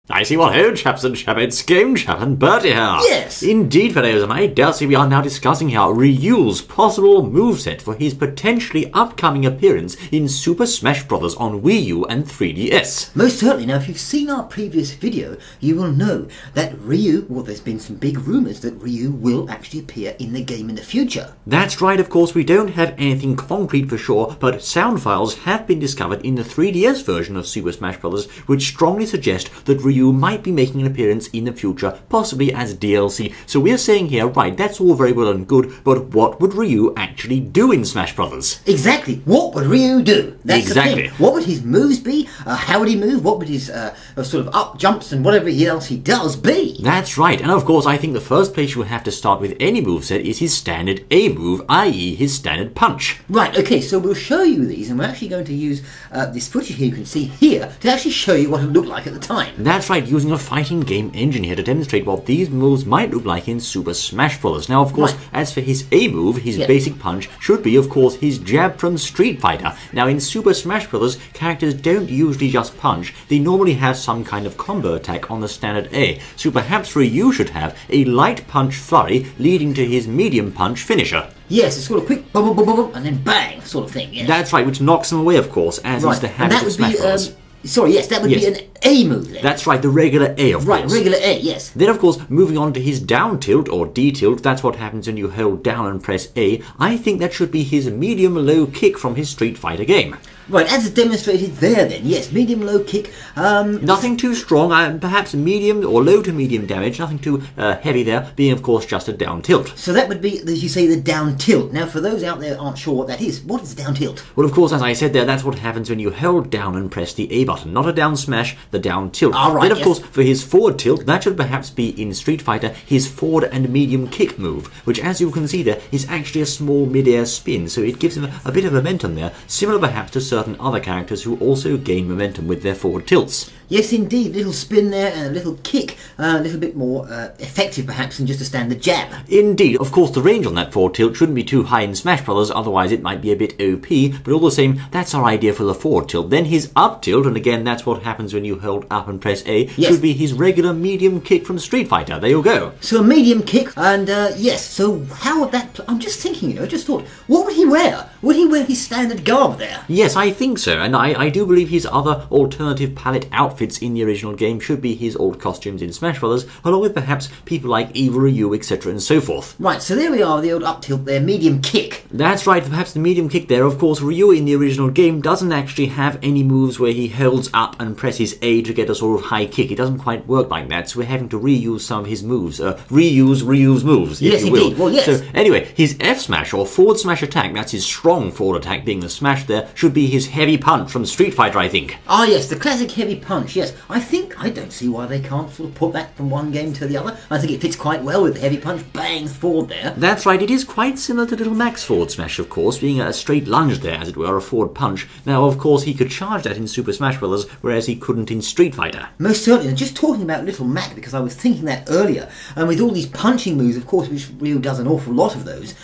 I see what ho, chaps and chappets, Game Chap and Bertie here. Yes! Indeed, fellows, and I dare say we are now discussing here RYU's possible moveset for his potentially upcoming appearance in Super Smash Bros. On Wii U and 3DS. Most certainly. Now, if you've seen our previous video, you will know that RYU, well, there's been some big rumours that RYU will actually appear in the game in the future. That's right, of course, we don't have anything concrete for sure, but sound files have been discovered in the 3DS version of Super Smash Bros. Which strongly suggest that RYU might be making an appearance in the future, possibly as DLC. So we're saying here, right, that's all very well and good, but what would RYU actually do in Smash Bros? Exactly. What would RYU do? That's exactly. The thing. What would his moves be? How would he move? What would his sort of up jumps and whatever else he does be? That's right, and of course I think the first place you have to start with any moveset is his standard A move, i.e. his standard punch. Right, okay, so we'll show you these, and we're actually going to use this footage here you can see here to actually show you what it looked like at the time. That's right, using a fighting game engine here to demonstrate what these moves might look like in Super Smash Bros. Now, of course, as for his A move, his basic punch should be, of course, his jab from Street Fighter. Now, in Super Smash Bros., characters don't usually just punch, they normally have some kind of combo attack on the standard A, so perhaps RYU should have a light punch flurry leading to his medium punch finisher. Yes, it's sort of quick, boom, boom, boom, boom, and then bang, sort of thing. Yes. That's right, which knocks him away, of course, as is the habit of Smash Bros. Sorry, yes, that would be an A move then. That's right, the regular A, of course. Right, regular A, yes. Then, of course, moving on to his down tilt, or D tilt, that's what happens when you hold down and press A. I think that should be his medium-low kick from his Street Fighter game. Right, as demonstrated there then, yes, medium-low kick. Nothing too strong, perhaps medium or low to medium damage, nothing too heavy there, being, of course, just a down tilt. So that would be, as you say, the down tilt. Now, for those out there who aren't sure what that is, what is down tilt? Well, of course, as I said there, that's what happens when you hold down and press the A button. Not a down smash, the down tilt. All right, then, of course, for his forward tilt, that should perhaps be in Street Fighter, his forward and medium kick move, which, as you can see there, is actually a small mid-air spin, so it gives him a bit of momentum there, similar perhaps to certain other characters who also gain momentum with their forward tilts. Yes, indeed. Little spin there and a little kick. A little bit more effective, perhaps, than just a standard jab. Indeed. Of course, the range on that forward tilt shouldn't be too high in Smash Bros., otherwise it might be a bit OP, but all the same, that's our idea for the forward tilt. Then his up tilt, and again, that's what happens when you hold up and press A, should be his regular medium kick from Street Fighter. There you go. So a medium kick, and yes, so how would that... I'm just thinking, I just thought, what would he wear? Would he wear his standard garb there? Yes, I think so, and I do believe his other alternative palette outfits in the original game should be his old costumes in Smash Bros., along with perhaps people like Eva RYU, etc. and so forth. Right, so there we are, the old up tilt there, medium kick. That's right, perhaps the medium kick there. Of course, RYU in the original game doesn't actually have any moves where he holds up and presses A to get a sort of high kick. It doesn't quite work like that, so we're having to reuse some of his moves. Reuse RYU's moves, if you will. Indeed. Well, yes. So, anyway, his F smash, or forward smash attack, that's his strong forward attack being the smash there, should be his heavy punch from Street Fighter, I think. Ah, yes, the classic heavy punch, yes. I don't see why they can't sort of put that from one game to the other. I think it fits quite well with the heavy punch, bang, forward there. That's right, it is quite similar to Little Mac's forward smash, of course, being a straight lunge there, as it were, a forward punch. Now, of course, he could charge that in Super Smash Bros., whereas he couldn't in Street Fighter. Most certainly, and just talking about Little Mac, because I was thinking that earlier, and with all these punching moves, of course, which RYU does an awful lot of those,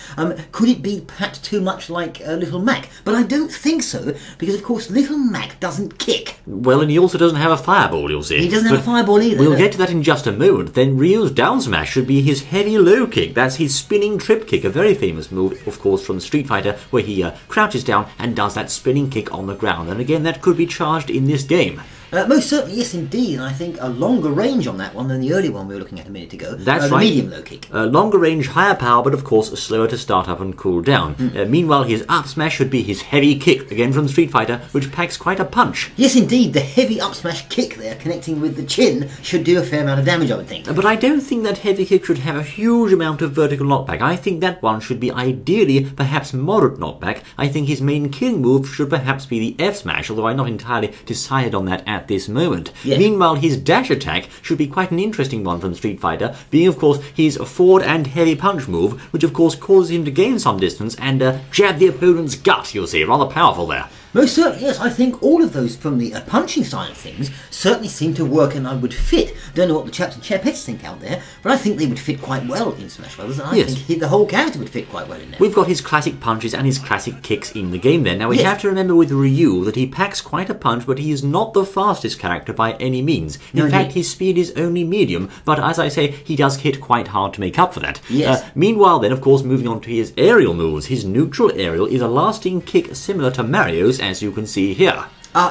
could it be perhaps too much like Little Mac? But I don't think so, because, of course, Little Mac doesn't kick. Well, and he also doesn't have a fireball, you'll see. He doesn't have a fireball either. We'll get to that in just a moment. Then RYU's down smash should be his heavy low kick. That's his spinning trip kick, a very famous move, of course, from Street Fighter, where he crouches down and does that spinning kick on the ground. And again, that could be charged in this game. Most certainly, yes, indeed. And I think a longer range on that one than the early one we were looking at a minute ago. That's the right. Medium low kick. Longer range, higher power, but of course slower to start up and cool down. Meanwhile, his up smash should be his heavy kick, again from Street Fighter, which packs quite a punch. Yes, indeed. The heavy up smash kick there, connecting with the chin, should do a fair amount of damage, I would think. But I don't think that heavy kick should have a huge amount of vertical knockback. I think that one should be ideally perhaps moderate knockback. I think his main killing move should perhaps be the F smash, although I'm not entirely decided on that at this moment. Yes. Meanwhile, his dash attack should be quite an interesting one from Street Fighter, being of course his forward and heavy punch move, which of course causes him to gain some distance and jab the opponent's gut, you'll see, rather powerful there. Most certainly, yes. I think all of those from the punching side of things certainly seem to work and I would fit. Don't know what the Chaps and Chapettes think out there, but I think they would fit quite well in Smash Brothers, and I think the whole character would fit quite well in there. We've got his classic punches and his classic kicks in the game there. Now, we have to remember with Ryu that he packs quite a punch, but he is not the fastest character by any means. In fact, his speed is only medium, but as I say, he does hit quite hard to make up for that. Yes. Meanwhile, then, of course, moving on to his aerial moves. His neutral aerial is a lasting kick similar to Mario's, as you can see here.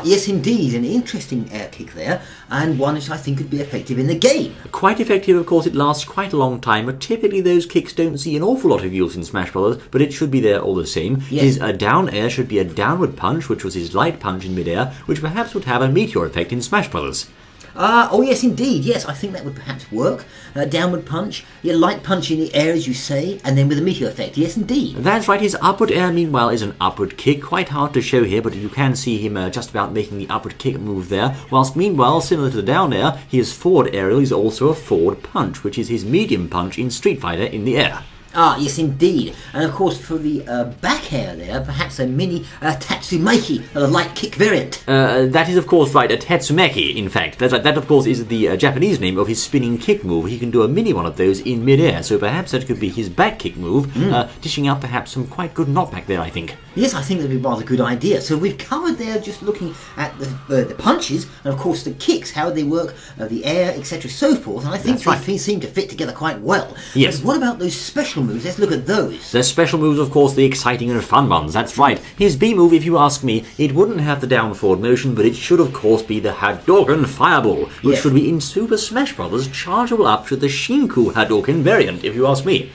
Yes, indeed, an interesting air kick there, and one which I think could be effective in the game. Quite effective, of course. It lasts quite a long time, but typically those kicks don't see an awful lot of use in Smash Brothers, but it should be there all the same. Yes. His down air should be a downward punch, which was his light punch in midair, which perhaps would have a meteor effect in Smash Brothers. Oh yes, indeed, yes, I think that would perhaps work. Downward punch, light punch in the air, as you say, and then with a meteor effect, yes indeed. That's right, his upward air, meanwhile, is an upward kick. Quite hard to show here, but you can see him just about making the upward kick move there. Whilst, meanwhile, similar to the down air, his forward aerial is also a forward punch, which is his medium punch in Street Fighter in the air. Yes, indeed. And of course, for the back air there, perhaps a mini Tatsumaki, a light kick variant. That is, of course, right, a Tatsumaki, in fact. That's right. That, of course, is the Japanese name of his spinning kick move. He can do a mini one of those in mid-air, so perhaps that could be his back kick move, dishing out perhaps some quite good knockback there, I think. Yes, I think that would be a rather good idea. So we've covered there just looking at the punches, and of course the kicks, how they work, the air, etc., so forth, and I think they seem to fit together quite well. Yes. But what about those special moves? Let's look at those. The special moves, of course, the exciting and fun ones, that's right. His B move, if you ask me, it wouldn't have the down forward motion, but it should, of course, be the Hadouken Fireball, which should be in Super Smash Bros. Chargeable up to the Shinku Hadouken variant, if you ask me.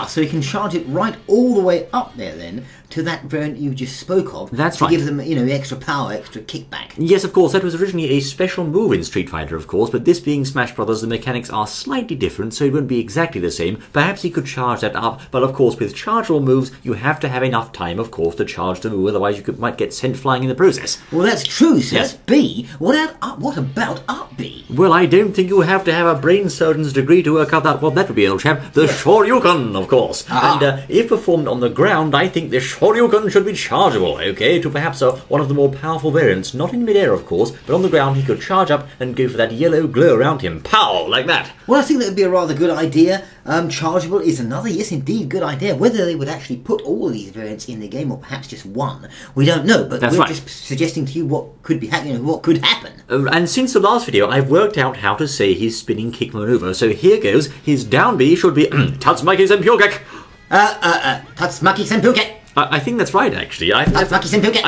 So you can charge it right all the way up there then to that variant you just spoke of. That's to right. give them, extra power, extra kickback. Yes, of course, that was originally a special move in Street Fighter, of course, but this being Smash Brothers, the mechanics are slightly different, so it won't be exactly the same. Perhaps he could charge that up, but of course, with chargeable moves, you have to have enough time, of course, to charge the move, otherwise you might get sent flying in the process. Well, that's true, so that's B. What about up B? Well, I don't think you have to have a brain surgeon's degree to work out that what that would be, old chap. The Shoryuken, of course. And if performed on the ground, I think the Shoryuken should be chargeable, okay, to perhaps one of the more powerful variants. Not in midair, of course, but on the ground he could charge up and go for that yellow glow around him. Pow! Like that. Well, I think that would be a rather good idea. Chargeable is another, yes indeed, good idea. Whether they would actually put all of these variants in the game or perhaps just one, we don't know, but we're just suggesting to you what could be what could happen. And since the last video, I've worked out how to say his spinning kick maneuver, so here goes. His down B should be Tatsumaki Senpyokek. Tatsumaki Senpyokek. I think that's right, actually. I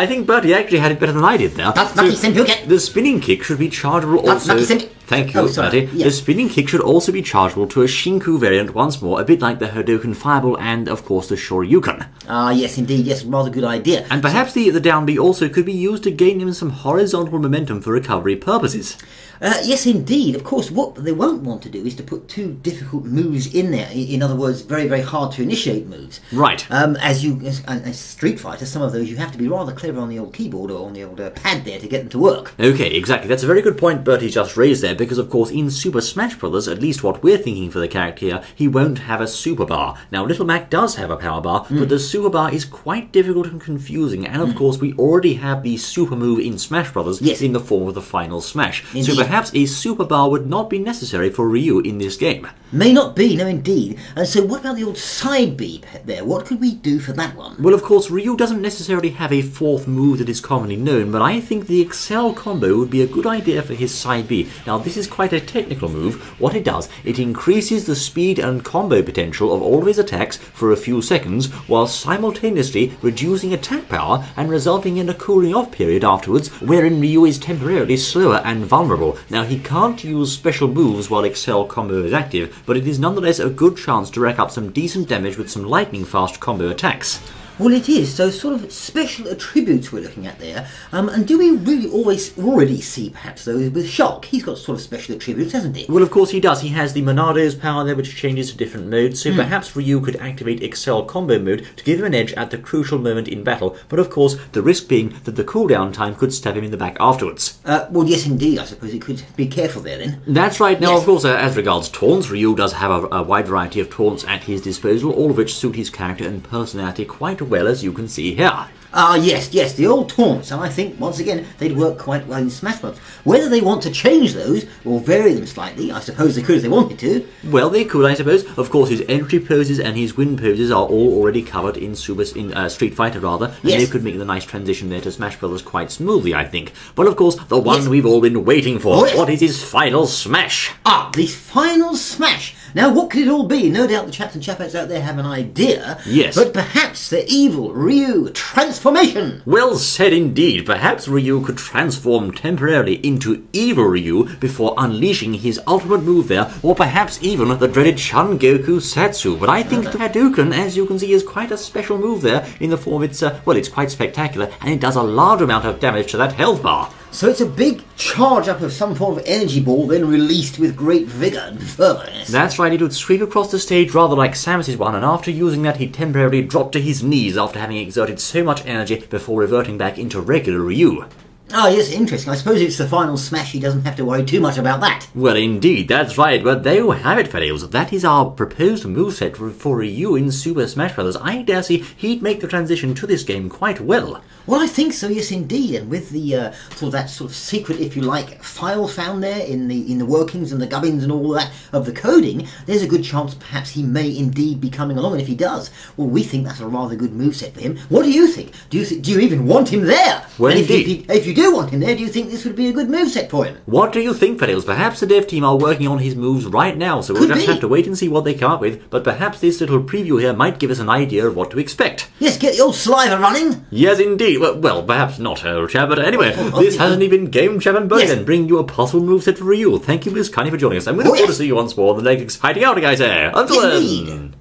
think Bertie actually had it better than I did there. The spinning kick should be chargeable also. Thank you, Bertie. The spinning kick should also be chargeable to a Shinku variant once more, a bit like the Hadouken Fireball and, of course, the Shoryuken. Yes, indeed. Yes, rather good idea. And perhaps the down B also could be used to gain him some horizontal momentum for recovery purposes. Yes, indeed. Of course, what they won't want to do is to put too difficult moves in there. In other words, very, very hard to initiate moves. Right. As Street Fighter, some of those you have to be rather clever on the old keyboard or on the old pad there to get them to work. Okay, exactly. That's a very good point Bertie just raised there, because of course in Super Smash Bros., at least what we're thinking for the character here, he won't have a super bar. Now, Little Mac does have a power bar, but the super bar is quite difficult and confusing, and of course we already have the super move in Smash Bros. In the form of the final smash. Indeed. So perhaps a super bar would not be necessary for Ryu in this game. May not be, no indeed. And so what about the old side B there? What could we do for that one? Well, of course, Ryu doesn't necessarily have a fourth move that is commonly known, but I think the Excel combo would be a good idea for his side B. Now, this is quite a technical move. What it does, it increases the speed and combo potential of all of his attacks for a few seconds, while simultaneously reducing attack power and resulting in a cooling off period afterwards, wherein Ryu is temporarily slower and vulnerable. Now, he can't use special moves while Excel combo is active, but it is nonetheless a good chance to rack up some decent damage with some lightning fast combo attacks. Well, it is. So sort of special attributes we're looking at there. And do we really already see, perhaps, though, with Shulk? He's got sort of special attributes, hasn't he? Well, of course he does. He has the Monado's power there, which changes to different modes, so perhaps Ryu could activate Excel combo mode to give him an edge at the crucial moment in battle, but of course, the risk being that the cooldown time could stab him in the back afterwards. Well, yes, indeed. I suppose he could be careful there, then. That's right. Now, of course, as regards taunts, Ryu does have a wide variety of taunts at his disposal, all of which suit his character and personality quite well, as you can see here. Ah, yes, the old taunts, and I think, once again, they'd work quite well in Smash Bros. Whether they want to change those, or vary them slightly, I suppose they could if they wanted to. Well, they could, I suppose. Of course, his entry poses and his win poses are all already covered in Street Fighter, rather, and they could make the nice transition there to Smash Bros. Quite smoothly, I think. But, of course, the one we've all been waiting for. Oh, yes. What is his final smash? Ah, the final smash! Now, what could it all be? No doubt the chaps and chapettes out there have an idea. Yes. But perhaps the evil RYU transformation. Well said indeed. Perhaps RYU could transform temporarily into evil RYU before unleashing his ultimate move there, or perhaps even the dreaded Shun Goku Satsu. But I think the Hadouken, as you can see, is quite a special move there in the form it's quite spectacular, and it does a large amount of damage to that health bar. So it's a big charge up of some form of energy ball, then released with great vigour and fervour. That's right, it would sweep across the stage rather like Samus's one, and after using that he temporarily dropped to his knees after having exerted so much energy before reverting back into regular RYU. Ah, yes, interesting. I suppose it's the final smash, he doesn't have to worry too much about that. Well, indeed, that's right, but there you have it, fellows. That is our proposed moveset for RYU in Super Smash Bros. I dare say he'd make the transition to this game quite well. Well, I think so, yes, indeed. And with the that sort of secret, if you like, file found there in the workings and the gubbins and all that of the coding, there's a good chance perhaps he may indeed be coming along. And if he does, well, we think that's a rather good moveset for him. What do you think? Do you even want him there? Well, and indeed. If you do want him there, do you think this would be a good moveset for him? What do you think, fellows? Perhaps the dev team are working on his moves right now, so we'll just have to wait and see what they come up with. But perhaps this little preview here might give us an idea of what to expect. Yes, get the old saliva running. Yes, indeed. Well, perhaps not, old chap, but anyway, this hasn't even Game Chap and Buddy then, bringing you a possible moveset for RYU. Thank you, Miss Connie, for joining us, and we look forward to see you once more in the next exciting outing, I say. Until then!